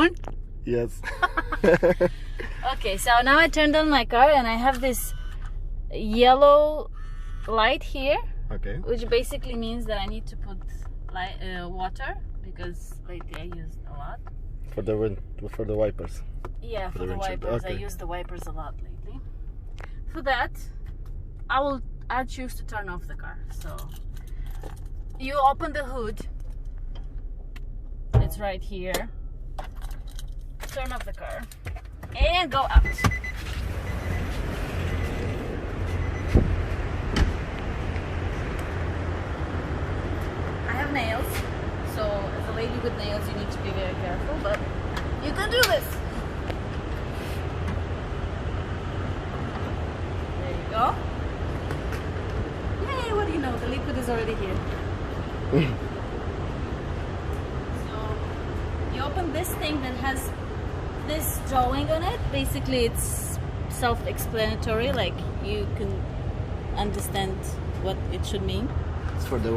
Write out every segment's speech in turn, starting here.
on? Yes. Okay, so now I turned on my car and I have this yellow light here, Okay. which basically means that I need to put water, because lately I used a lot. For the wipers. Yeah, for the windshield. wipers. Okay. I use the wipers a lot lately. For that, I choose to turn off the car. So you open the hood. It's right here. Turn off the car and go out. I have nails, so as a lady with nails, you need to be very careful, but you can do this. There you go. Yay, what do you know? The liquid is already here. So you open this thing that has this drawing on it. Basically, it's self-explanatory, like you can understand what it should mean. It's for the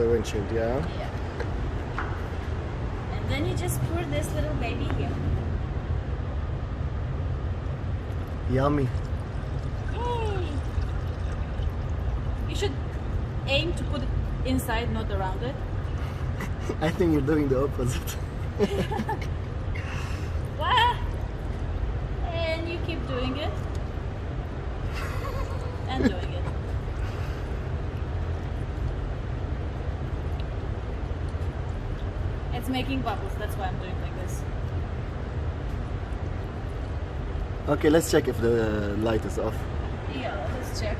windshield, yeah. Yeah. And then you just pour this little baby here. Yummy. Yay! You should aim to put it inside, not around it. I think you're doing the opposite. What? And you keep doing it. And doing it. It's making bubbles, that's why I'm doing like this. Okay, let's check if the light is off. Yeah, let's check.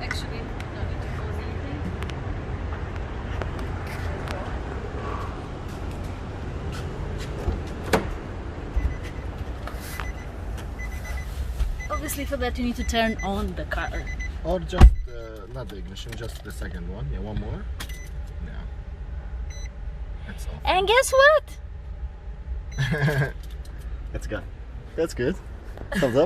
Actually, no need to close anything. Obviously, for that you need to turn on the car. Or just, not the ignition, just the second one. Yeah, one more. Yeah. That's all. And guess what? Let's go. That's good. Thumbs up.